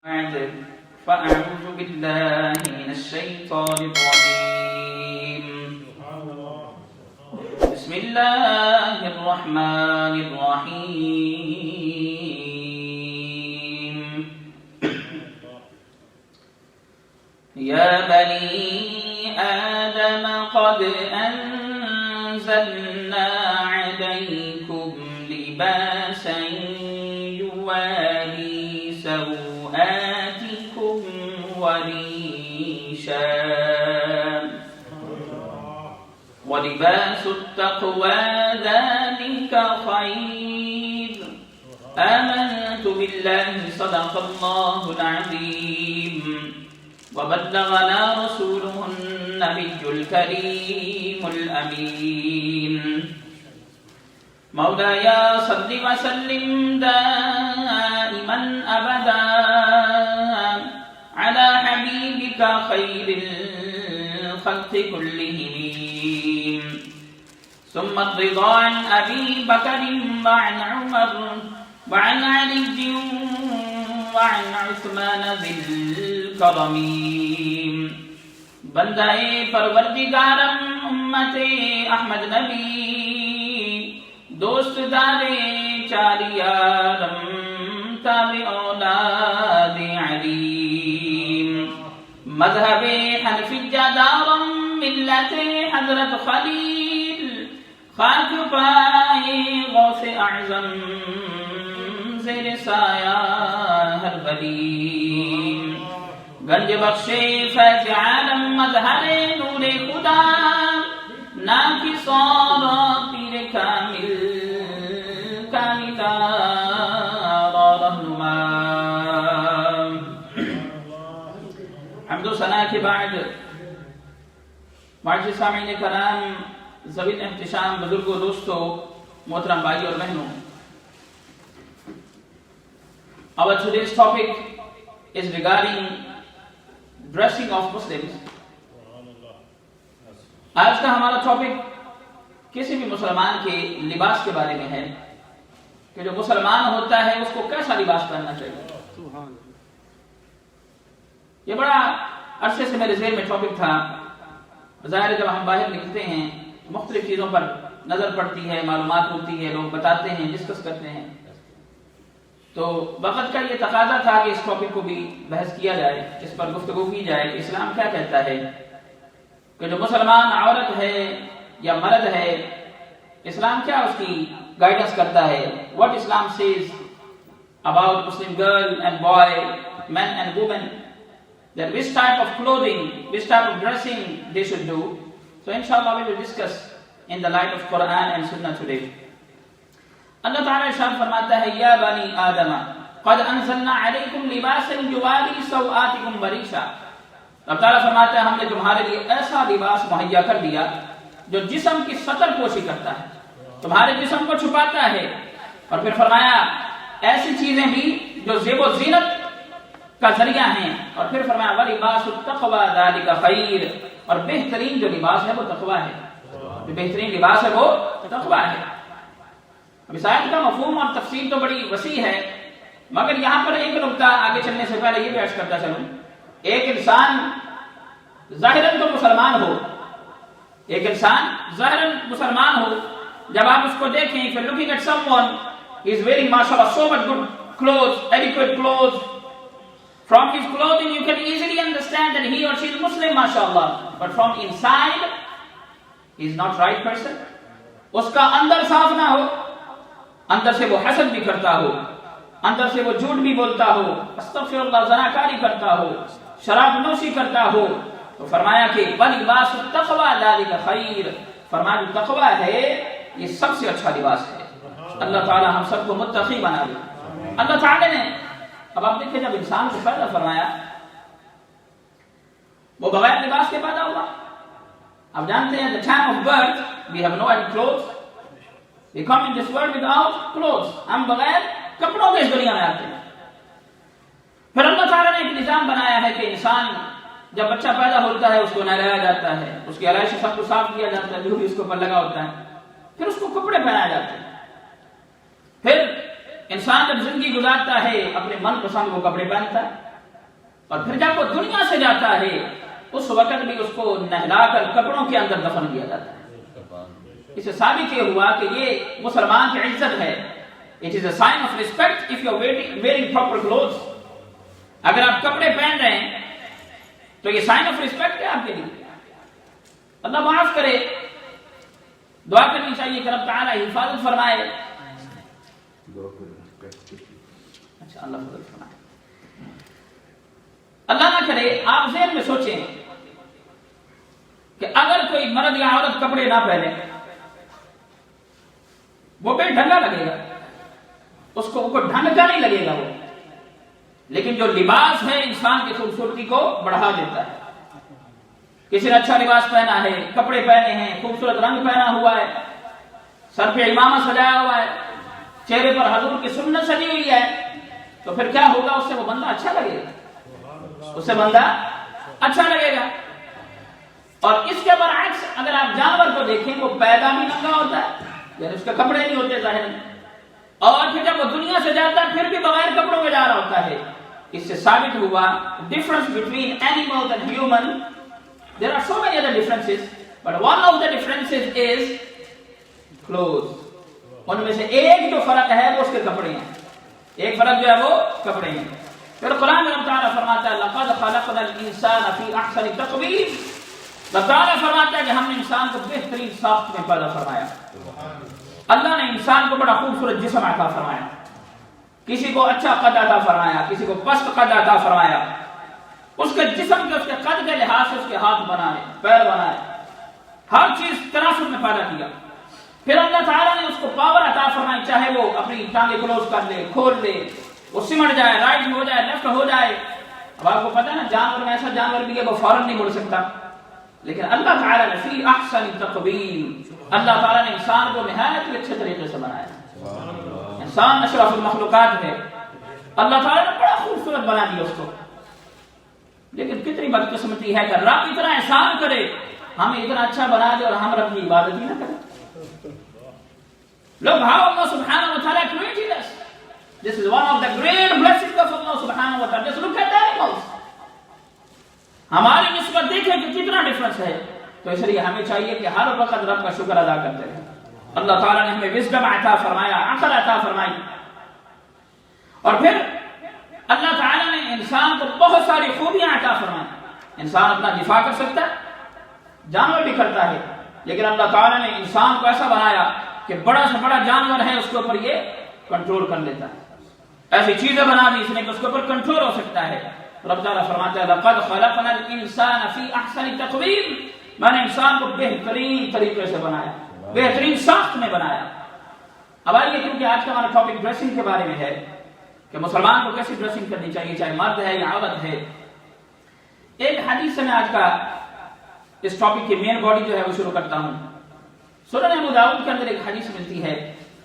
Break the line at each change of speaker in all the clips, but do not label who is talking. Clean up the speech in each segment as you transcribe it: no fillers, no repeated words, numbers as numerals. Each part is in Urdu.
فأعوذ بالله من الشيطان الرجيم بسم الله الرحمن الرحيم يا بني آدم قد أنزلنا عليكم لباسا يواري سوآتكم وريشا ولباس التقوى ذلك خير آمنت بالله صدق الله العظيم وبلغنا رسوله النبي الكريم الأمين مولاي صل وسلم دائما أبدا على حبيبك خير الخلق كلهم ثم الرضا عن أبي بكر وعن عمر وعن علي وعن عثمان ذي الكرم بندہ پروردگارم امت احمد نبی دوست دارے چاریارم تابع اولاد علیم مذہب حنفی جادارم ملت حضرت خلیل خاک پائے غوث اعظم زیر سایہ ہر ولی گنج بخشے فیض عالم مظہر نور خدا ناکی سارا پیر کامل کاملا رہنما حمد و ثنا کے بعد معزز سامعین کرام ذوی احتشام بزرگوں دوستوں محترم بھائی اور بہنوں our today's topic is regarding dressing of Muslims. آج کا ہمارا ٹاپک کسی بھی مسلمان کے لباس کے بارے میں ہے کہ جو مسلمان ہوتا ہے اس کو کیسا لباس پہننا چاہیے. یہ بڑا عرصے سے میرے ذہن میں ٹاپک تھا. ظاہر جب ہم باہر نکلتے ہیں مختلف چیزوں پر نظر پڑتی ہے، معلومات ہوتی ہے، لوگ بتاتے ہیں، ڈسکس کرتے ہیں، تو وقت کا یہ تقاضا تھا کہ اس ٹاپک کو بھی بحث کیا جائے، اس پر گفتگو کی جائے کہ اسلام کیا کہتا ہے کہ جو مسلمان عورت ہے یا مرد ہے اسلام کیا اس کی گائیڈنس کرتا ہے. what Islam says about Muslim girl and boy, men and women, that which type of clothing, which type of dressing they should do. So inshallah we will discuss in the light of Quran and Sunnah today. اللہ تعالیٰ ارشاد فرماتا ہے یا بنی آدم قد انزلنا علیکم لباسا یواری سوآتکم وریشا. اللہ تعالیٰ فرماتا ہے ہم نے تمہارے لیے ایسا لباس مہیا کر دیا جو جسم کی سطر پوشی کرتا ہے، تمہارے جسم کو چھپاتا ہے. اور پھر فرمایا ایسی چیزیں بھی جو زیب و زینت کا ذریعہ ہیں. اور پھر فرمایا وَلِبَاسُ التَّقْوَى ذَلِكَ خَيْرٌ. اور بہترین جو لباس ہے وہ تقویٰ ہے، جو بہترین لباس ہے وہ تقویٰ ہے. اب اس آیت کا مفہوم اور تفسیر تو بڑی وسیع ہے، مگر یہاں پر ایک نقطہ آگے چلنے سے پہلے یہ بھی عرض کرتا چلوں. ایک انسان ظاہراً تو مسلمان ہو، ایک انسان ظاہراً مسلمان ہو، جب آپ اس کو دیکھیں if you're looking at someone he is wearing mashallah so much good clothes, adequate clothes, from his clothing you can easily understand that he or she is Muslim mashallah, but from inside he is not right person. اس کا اندر صاف نہ ہو، اندر سے وہ حسد بھی کرتا ہو، اندر سے وہ جھوٹ بھی بولتا ہو، استغفر اللہ زناکاری کرتا ہو، شراب نوشی کرتا ہو، تو فرمایا کہ وَلِبَاسُ التَّقْوَى ذَلِكَ خَيْرٌ. فرمایا جو تقویٰ ہے یہ سب سے اچھا لباس ہے. اللہ تعالی ہم سب کو متقی بنا دے. اللہ تعالی نے اب آپ دیکھیں جب انسان کو پیدا فرمایا وہ بغیر لباس کے پیدا ہوا. آپ جانتے ہیں the time of birth we have no any clothes. We come in this world without clothes. ہم بغیر کپڑوں کے اس دنیا میں آتے ہیں. پھر اللہ تعالیٰ نے ایک نظام بنایا ہے کہ انسان جب بچہ پیدا ہوتا ہے اس کو نہلایا جاتا ہے, اس کی علائش سب کو صاف کیا جاتا ہے, جو بھی اس کے اوپر لگا ہوتا ہے, پھر اس کو کپڑے پہنائے جاتے ہیں. پھر انسان جب زندگی گزارتا ہے اپنے من پسند وہ کپڑے پہنتا ہے, اور پھر جب وہ دنیا سے جاتا ہے اس وقت بھی اس کو نہلا کر کپڑوں کے اندر دفن کیا جاتا ہے. اس سے ثابت یہ ہوا کہ یہ مسلمان کی عزت ہے. It is a sign of respect if you are wearing proper clothes. اگر آپ کپڑے پہن رہے ہیں تو یہ سائن آف ریسپیکٹ ہے آپ کے لیے. اللہ معاف کرے. دعا کرنی چاہیے کہ رب تعالی حفاظت فرمائے. اچھا اللہ فضل فرمائے. اللہ نہ کرے آپ ذہن میں سوچیں کہ اگر کوئی مرد یا عورت کپڑے نہ پہنے وہ بے ڈھنگا لگے گا, اس کو ڈھنگ کا نہیں لگے گا وہ. لیکن جو لباس ہے انسان کی خوبصورتی کو بڑھا دیتا ہے. کسی نے اچھا لباس پہنا ہے, کپڑے پہنے ہیں, خوبصورت رنگ پہنا ہوا ہے, سر پہ امامہ سجایا ہوا ہے, چہرے پر حضور کی سنت سجی ہوئی ہے, تو پھر کیا ہوگا؟ اس سے وہ بندہ اچھا لگے گا, اس سے بندہ اچھا لگے گا. اور اس کے برعکس اگر آپ جانور کو دیکھیں وہ پیدا بھی ننگا ہوتا ہے, یعنی اس کے کپڑے نہیں ہوتے ظاہر, اور پھر جب وہ دنیا سے جاتا ہے پھر بھی بغیر کپڑوں کے جا رہا ہوتا ہے. اس سے ثابت ہوا difference between animals and human. There are so many other differences, but one of the differences is clothes. ان میں سے ایک جو فرق ہے وہ اس کے کپڑے ہیں. ایک فرق جو ہے وہ کپڑے ہیں. پھر قرآن میں اللہ تعالیٰ فرماتا ہے لقد خلقنا الانسان فی احسن تقویم. اللہ تعالیٰ فرماتا ہے کہ ہم نے انسان کو بہترین ساخت میں پیدا فرمایا. اللہ نے انسان کو بڑا خوبصورت جسم عطا فرمایا. کسی کو اچھا قد عطا فرمایا, کسی کو پست قد عطا فرمایا. اس کے جسم کے اس کے قد کے لحاظ سے اس کے ہاتھ بنائے, پیر بنائے, ہر چیز تناسب میں پیدا کیا. پھر اللہ تعالیٰ نے اس کو پاور عطا فرمائی, چاہے وہ اپنی ٹانگیں کلوز کر لے, کھول لے, وہ سمٹ جائے, رائٹ میں ہو جائے, لیفٹ ہو جائے. اب آپ کو پتہ ہے نا جانور میں ایسا جانور بھی ہے وہ فوراً نہیں مڑ سکتا, لیکن اللہ تعالیٰ نے فی احسن تقویم, اللہ تعالیٰ نے انسان کو نہایت ہی اچھے طریقے سے بنایا. انسان اشرف المخلوقات ہے, اللہ تعالیٰ نے بڑا خوبصورت بنا دیا اس کو. لیکن کتنی بدقسمتی ہے کہ رب اتنا احسان کرے, ہمیں اتنا اچھا بنا دے اور ہم رب کی عبادت ہی نہ کریں. Look how Allah subhanahu wa ta'ala created us. This is one of the great blessings of Allah subhanahu wa ta'ala. Just look at the animals. ہماری نسبت دیکھیں کہ کتنا ڈفرنس ہے. تو اس لیے ہمیں چاہیے کہ ہر وقت رب کا شکر ادا کرتے رہیں. اللہ تعالیٰ نے ہمیں وزڈم عطا فرمایا, عقل عطا فرمائی. اور پھر اللہ تعالیٰ نے انسان کو بہت ساری خوبیاں عطا فرمائی. انسان اپنا دفاع کر سکتا ہے, جانور بھی کرتا ہے, لیکن اللہ تعالیٰ نے انسان کو ایسا بنایا کہ بڑا سے بڑا جانور ہے اس کے اوپر یہ کنٹرول کر لیتا ہے. ایسی چیزیں بنا دی اس نے کہ اس کے اوپر کنٹرول ہو سکتا ہے. رب تعالیٰ فرماتا ہے لقد خلقنا الانسان فی احسن تقویم. میں نے انسان کو بہترین طریقے سے بنایا, بہترین ساخت میں بنایا. اب آئیے, کیونکہ آج کا ہمارا ٹاپک ڈریسنگ کے بارے میں ہے کہ مسلمان کو کیسی ڈریسنگ کرنی چاہیے, چاہے مرد ہے یا عورت ہے. ایک حدیث سے میں آج کا اس ٹاپک کی مین باڈی جو ہے وہ شروع کرتا ہوں. سنن ابو داؤد کے اندر ایک حدیث ملتی ہے.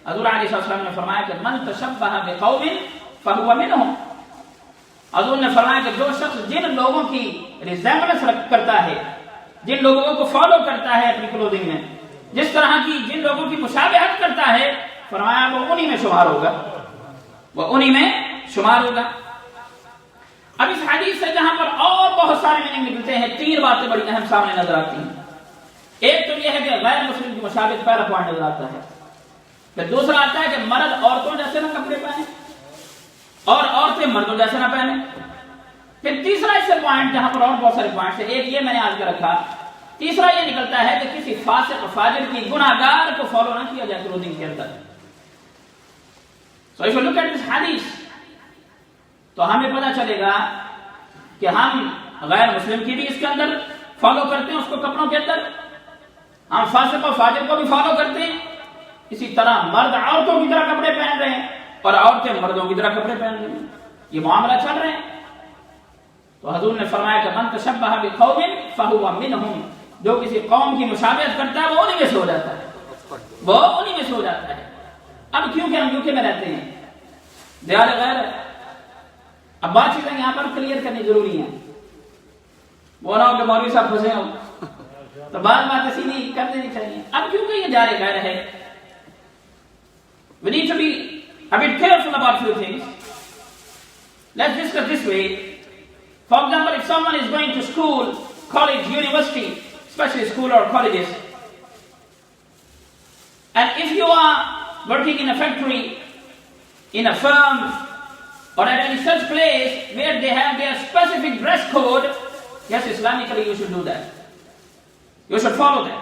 حضور علیہ السلام نے فرمایا کہ من تشبہ بقوم فهو منهم. حضور نے فرمایا کہ جو شخص جن لوگوں کی ریزمبلنس کرتا ہے, جن لوگوں کو فالو کرتا ہے اپنی کلوزنگ میں, جس طرح کی جن لوگوں کی مشابہت کرتا ہے, فرمایا وہ انہی میں شمار ہوگا, وہ انہی میں شمار ہوگا. اب اس حدیث سے جہاں پر اور بہت سارے میننگ نکلتے ہیں, تین باتیں بڑی اہم سامنے نظر آتی ہیں. ایک تو یہ ہے کہ غیر مسلم کی مشابہت پہلا پوائنٹ نظر آتا ہے. پھر دوسرا آتا ہے کہ مرد عورتوں جیسے نہ کپڑے پہنے اور عورتیں مردوں جیسے نہ پہنے. پھر تیسرا اس سے پوائنٹ, جہاں پر اور بہت سارے پوائنٹس ہیں, ایک یہ میں نے آج کا رکھا, تیسرا یہ نکلتا ہے کہ کسی فاسق فاجر کی گناہگار کو فالو نہ کیا جائے کلوزنگ کے اندر. So if you look at this hadith, تو ہمیں پتہ چلے گا کہ ہم غیر مسلم کی بھی اس کے اندر فالو کرتے ہیں, اس کو کپڑوں کے اندر. ہم فاسق و فاجر کو بھی فالو کرتے ہیں. اسی طرح مرد عورتوں کی طرح کپڑے پہن رہے ہیں اور عورتیں مردوں کی طرح کپڑے پہن رہی ہیں. یہ معاملہ چل رہے ہیں. تو حضور نے فرمایا کہ من تشبہ بقوم فهو منهم. جو کسی قوم کی مشابہت کرتا ہے وہ انہی میں سے ہو جاتا ہے, وہ انہی میں سے ہو جاتا ہے. اب کیونکہ ہم یوکے میں رہتے ہیں, دیار غیر, اب بات چیزیں یہاں پر کلیئر کرنی ضروری ہیں. وہ نہ ہو کہ مولوی صاحب پھنسے ہوں تو بات سیدھی کر دینی چاہیے. اب کیونکہ یہ دیار غیر ہے, we need to be a bit careful about few things. Let's discuss this way. For example, if someone is going to school, college, university, especially school or colleges, and if you are working in a factory, in a firm, or at any such place where they have their specific dress code, yes, Islamically you should do that. You should follow that.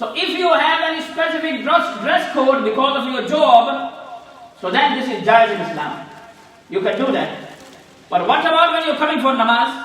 So if you have any specific dress code because of your job, so then this is jaiz in Islam. You can do that. But what about when you're coming for namaz?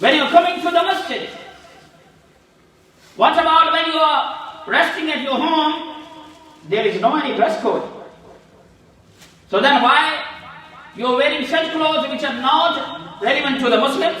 When you're coming to the masjid, what about when you are resting at your home? There is no any dress code. So then why you're wearing such clothes which are not relevant to the Muslims?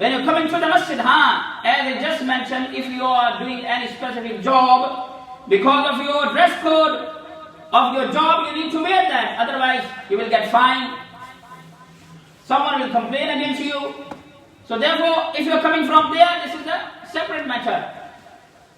When you're coming to the masjid, as I just mentioned, if you are doing any specific job, because of your dress code of your job, you need to wear that. Otherwise, you will get fined. Someone will complain against you. So therefore, if you're coming from there, this is a separate matter.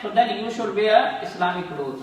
so then you should wear Islamic clothes.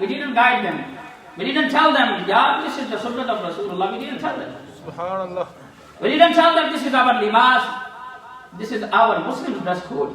We didn't guide them. We didn't tell them, yeah, this is the sunnah of Rasulullah. We didn't tell them. Subhanallah. We didn't tell them this is our libas. This is our Muslim dress code.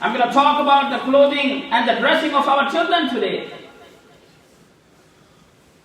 I'm going to talk about the clothing and the dressing of our children today.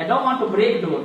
I don't want to break door.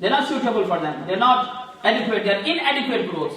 They are not suitable for them. They are not adequate. They are inadequate clothes.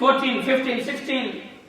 14, 15, 16,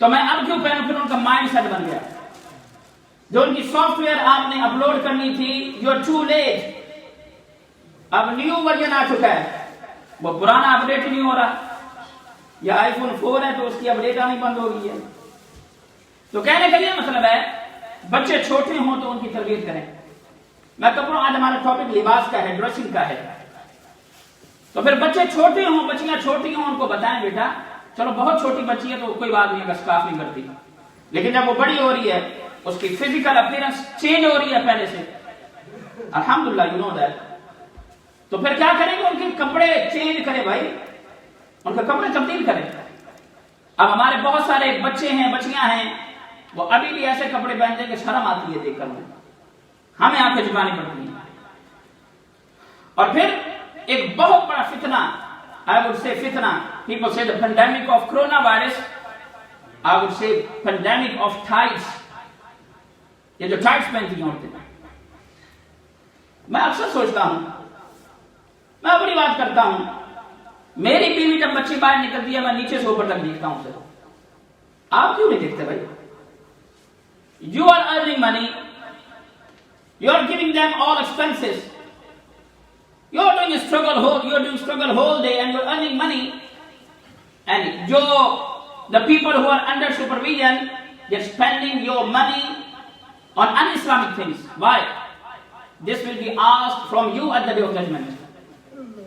تو میں اب کیوں پہنوں؟ پھر ان کا مائنڈ سیٹ بن گیا. جو ان کی سافٹ ویئر آپ نے اپلوڈ کرنی تھی، یو آر ٹو لیٹ. اب نیو ورژن آ چکا ہے، وہ پرانا اپڈیٹ نہیں ہو رہا. یا آئی فون 4 ہے تو اس کی اپڈیٹ آنی بند ہو گئی ہے. تو کہنے کا یہ مطلب ہے بچے چھوٹے ہوں تو ان کی تربیت کریں. میں کپڑوں، آج ہمارا ٹاپک لباس کا ہے، ڈریسنگ کا ہے. تو پھر بچے چھوٹے ہوں، بچیاں چھوٹی ہوں، ان کو بتائیں بیٹا چلو بہت چھوٹی بچی ہے تو کوئی بات نہیں، اگر سکارف نہیں کرتی، لیکن جب وہ بڑی ہو رہی ہے اس کی فزیکل اپیرنس چینج ہو رہی ہے پہلے سے. الحمدللہ یو نو دیٹ. تو پھر کیا کریں گے؟ ان کے کپڑے چینج کریں بھائی، ان کے کپڑے تبدیل کریں. اب ہمارے بہت سارے بچے ہیں، بچیاں ہیں، وہ ابھی بھی ایسے کپڑے پہنتے ہیں کہ شرم آتی ہے دیکھ کر، ہمیں آنکھیں جھکانی پڑتی ہیں. اور پھر ایک بہت بڑا فتنہ، I would say فتنہ، people say the pandemic of coronavirus, I would say pandemic of tights. یہ جو ٹائٹس پہنتی ہیں عورتیں، میں اکثر سوچتا ہوں، میں اپنی بات کرتا ہوں، میری بیوی جب بچی باہر نکلتی ہے میں نیچے سے اوپر تک دیکھتا ہوں اسے. آپ کیوں نہیں دیکھتے بھائی؟ You are earning money, you are giving them all expenses, you are doing struggle whole day and you are earning money, and the people who are under supervision, they are spending your money on un-Islamic things. Why? This will be asked from you at the day of judgment.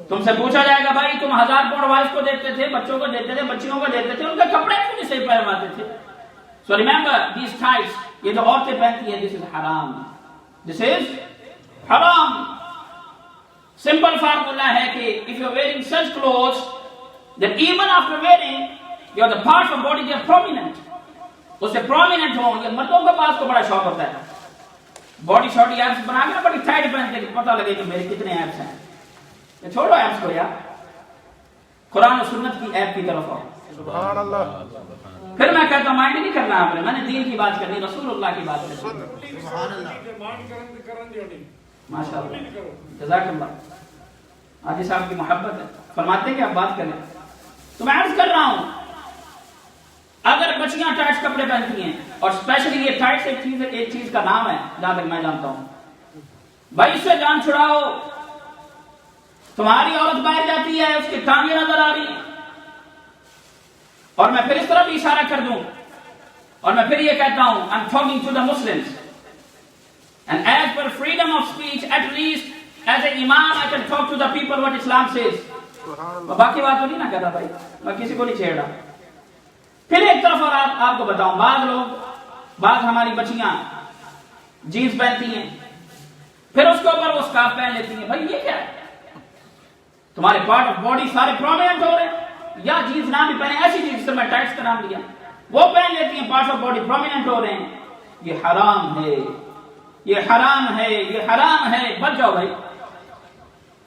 تم سے پوچھا جائے گا بھائی تم 1000 پاؤنڈ وائف کو دیتے تھے، بچوں کو دیتے تھے، بچیوں کو دیتے تھے، ان کے کپڑے کیوں نہیں صحیح پہنواتے تھے؟ So remember these tights، یہ جو عورتیں پہنتی ہیں، this is حرام. This is حرام. سمپل فارمولا ہے کہ if you are wearing such clothes, then even after wearing, your the parts of body they are prominent. اس سے prominent ہوں. یہ مردوں کے پاس تو بڑا شوق ہوتا ہے، باڈی شاڈی ایپس بنا کے بڑی ٹائٹ پہنتے کہ پتہ لگے کہ میرے کتنے ایپس ہیں. یہ چھوڑو ایپس کو یار، قرآن و سنت کی ایپ کی طرف آؤ. سبحان اللہ. پھر میں کہتا ہوں مائنڈ نہیں کرنا آپ نے، میں نے دین کی بات کرنی، رسول اللہ کی بات کرنی. سبحان اللہ. ماشاء اللہ، جزاک اللہ. حاجی صاحب کی محبت ہے، فرماتے ہیں کہ آپ بات کریں. تو میں عرض کر رہا ہوں اگر بچیاں ٹائٹس کپڑے پہنتی ہیں، اور اسپیشلی یہ ٹائٹس ایک چیز کا نام ہے جہاں تک میں جانتا ہوں، بھائی اس سے جان چھڑاؤ. تمہاری عورت باہر جاتی ہے، اس کی ٹانگیں نظر آ رہی ہیں، اور میں پھر اس طرح بھی اشارہ کر دوں، اور میں پھر یہ کہتا ہوں I'm talking to the Muslims, and as per freedom of speech, at least as an imam I can talk to the people what Islam says. باقی بات تو نہیں نہ کر رہا بھائی، میں کسی کو نہیں چھیڑ رہا. پھر ایک طرف اور آپ کو بتاؤں، بعض ہماری بچیاں جینس پہنتی ہیں، پھر اس کے اوپر وہ سکارف پہن لیتی ہیں. بھائی یہ کیا ہے؟ تمہارے پارٹ آف باڈی سارے پرومیننٹ ہو رہے ہیں. یا جینس نہ بھی پہنے، ایسی چیز سے میں ٹائٹس کا نام لیا، وہ پہن لیتی ہیں، پارٹس آف باڈی پرومیننٹ ہو رہے ہیں. یہ حرام ہے، یہ حرام ہے، یہ حرام ہے. بچ جاؤ بھائی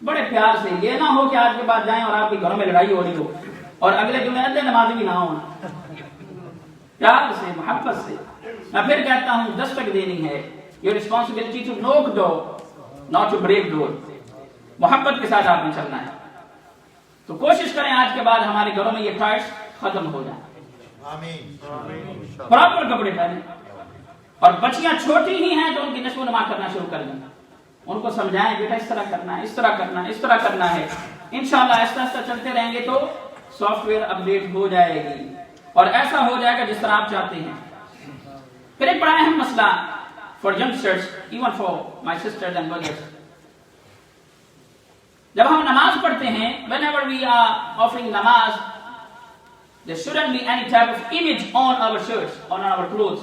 بڑے پیار سے. یہ نہ ہو کہ آج کے بعد جائیں اور آپ کے گھروں میں لڑائی ہو رہی ہو اور اگلے جمعے ادھر نمازی بھی نہ ہو. پیار سے، محبت سے. میں پھر کہتا ہوں دستک دینی ہے. Your responsibility to knock door, not to break door. محبت کے ساتھ آپ نے چلنا ہے. تو کوشش کریں آج کے بعد ہمارے گھروں میں یہ ٹائٹس ختم ہو جائیں. آمین. پراپر کپڑے پہنیں. اور بچیاں چھوٹی ہی ہیں تو ان کی نشو و نما کرنا شروع کر دیں. ان کو سمجھائیں بیٹا اس طرح کرنا ہے، اس طرح کرنا ہے، اس طرح کرنا ہے. انشاءاللہ آہستہ آہستہ چلتے رہیں گے تو سافٹ ویئر اپڈیٹ ہو جائے گی اور ایسا ہو جائے گا جس طرح آپ چاہتے ہیں. پھر ایک بڑا اہم مسئلہ for youngsters, even for my sisters and brothers. جب ہم نماز پڑھتے ہیں، whenever we are offering namaz, there shouldn't be any type of image on our shirts, on our clothes.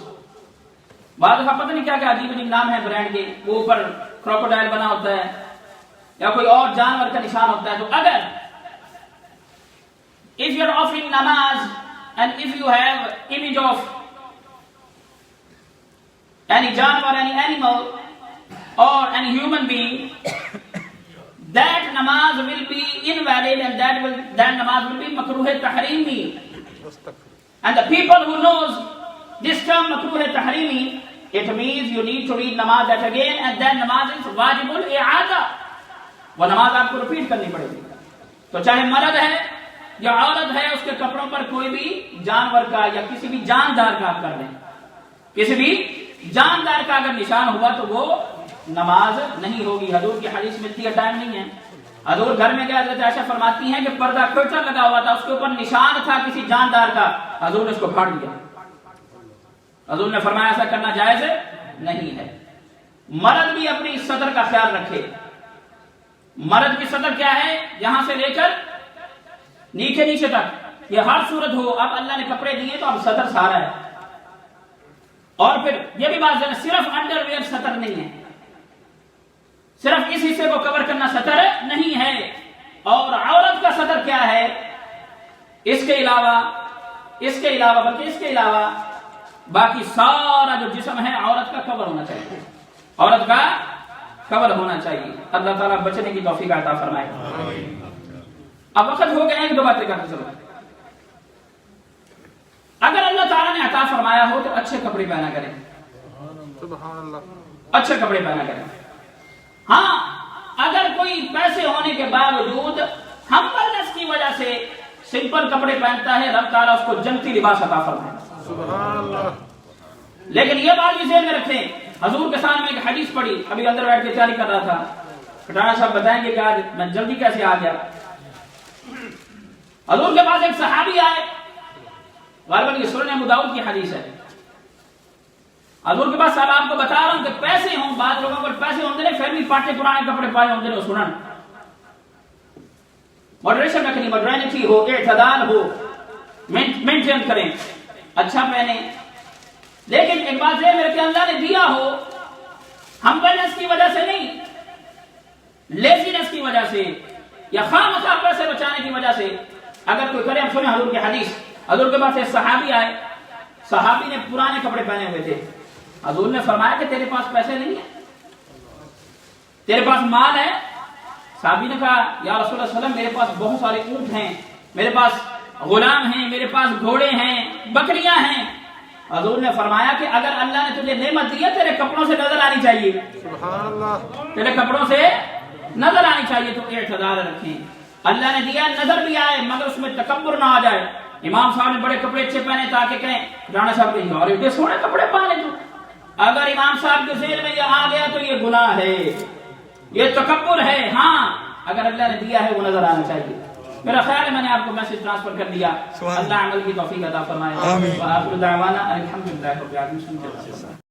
بعض دفعہ پتہ نہیں کیا کیا عجیب عجیب نام ہے برانڈ کے، وہ اوپر کروکوڈائل بنا ہوتا ہے یا کوئی اور جانور کا نشان ہوتا ہے. تو اگر if you are offering namaz and if you have image of any janwar, any animal or any human being, that namaz will be invalid and that namaz will be makruh tahrimi. And the people who knows this term makruh tahrimi, it means you need to read namaz that again, and that namaz is wajibul i'ada. وہ نماز آپ کو ریپیٹ کرنی پڑے گی. تو چاہے مرد ہے یا عورت ہے اس کے کپڑوں پر کوئی بھی جانور کا یا کسی بھی جاندار کا آپ کر دیں، کسی بھی جاندار کا اگر نشان ہوا تو وہ نماز نہیں ہوگی۔ حضور کی حدیث ملتی ہے، ٹائم نہیں ہے۔ حضور گھر میں گئے، حضرت عائشہ فرماتی ہیں کہ پردہ کرٹن لگا ہوا تھا، اس کے اوپر نشان تھا کسی جاندار کا، حضور نے اس کو پھاڑ دیا۔ حضور نے فرمایا ایسا کرنا جائز نہیں ہے۔ مرد بھی اپنی صدر کا خیال رکھے۔ مرد کی صدر کیا ہے؟ یہاں سے لے کر نیچے تک، یہ ہر صورت ہو۔ اب اللہ نے کپڑے دیے تو اب صدر سارا ہے۔ اور پھر یہ بھی بات ہے، صرف انڈر ویئر سطر نہیں ہے، صرف اس حصے کو کور کرنا سطر نہیں ہے۔ اور عورت کا سطر کیا ہے؟ اس کے علاوہ بلکہ اس کے علاوہ باقی سارا جو جسم ہے عورت کا کور ہونا چاہیے، عورت کا کور ہونا چاہیے۔ اللہ تعالیٰ بچنے کی توفیق عطا فرمائے۔ اب وقت ہو گیا ہے کہ دو باتیں کرتے چلو۔ اگر اللہ تعالیٰ نے عطا فرمایا ہو تو اچھے کپڑے پہنا کریں، سبحان اللہ، اچھے کپڑے پہنا کریں۔ ہاں اگر کوئی پیسے ہونے کے باوجود ہمبلنس کی وجہ سے سمپل کپڑے پہنتا ہے، رب تعالیٰ اس کو جنتی لباس عطا فرمائے، سبحان اللہ۔ لیکن یہ بات بھی ذہن میں رکھیں، حضور کے سامنے ایک حدیث پڑھی، ابھی اندر بیٹھ کے تیاری کر رہا تھا، پٹھانا صاحب بتائیں گے کہ آج میں جلدی کیسے آ گیا۔ حضور کے پاس ایک صحابی آئے، غالباً یہ سنن ابو داؤد کی حدیث ہے۔ حضور کے پاس صاحب آپ کو بتا رہا ہوں کہ پیسے ہوں، بعض لوگوں پر پیسے ہوندے نے پھر بھی پاٹے پرانے کپڑے پائے ہوندے نے، سنن ماڈریشن رکھنی، ماڈرنٹی ہو، اعتدال ہو، مینٹین کریں، اچھا پہنے۔ لیکن ایک بات ہے میرے کہ اللہ نے دیا ہو، ہمبلنس کی وجہ سے نہیں، لیزینس کی وجہ سے یا خواہ پیسے بچانے کی وجہ سے اگر کوئی کرے۔ ہم سنیں حضور کی حدیث، حضور کے پاس ایک صحابی آئے، صحابی نے پرانے کپڑے پہنے ہوئے تھے۔ حضور نے فرمایا کہ تیرے پاس پیسے نہیں ہیں، تیرے پاس مال ہے؟ صحابی نے کہا یا رسول اللہ صلی اللہ علیہ وسلم میرے پاس بہت سارے اونٹ ہیں، میرے پاس غلام ہیں، میرے پاس گھوڑے ہیں، بکریاں ہیں۔ حضور نے فرمایا کہ اگر اللہ نے تجھے نعمت دی ہے تیرے کپڑوں سے نظر آنی چاہیے، سبحان اللہ، تیرے کپڑوں سے نظر آنی چاہیے، تو اعتدال رکھیں۔ اللہ نے دیا نظر بھی آئے مگر اس میں تکبر نہ آ جائے۔ امام صاحب نے بڑے کپڑے اچھے پہنے تاکہ کہیں رانا صاحب کہیں اور اتنے سونے کپڑے پہنے تو، اگر امام صاحب کے ذہن میں یہ آ گیا تو یہ گناہ ہے، یہ تکبر ہے۔ ہاں اگر اللہ نے دیا ہے وہ نظر آنا چاہیے۔ میرا خیال ہے میں نے آپ کو میسج ٹرانسفر کر دیا۔ اللہ عمل کی توفیق عطا فرمائے۔ وآخر دعوانا الحمدللہ رب العالمین۔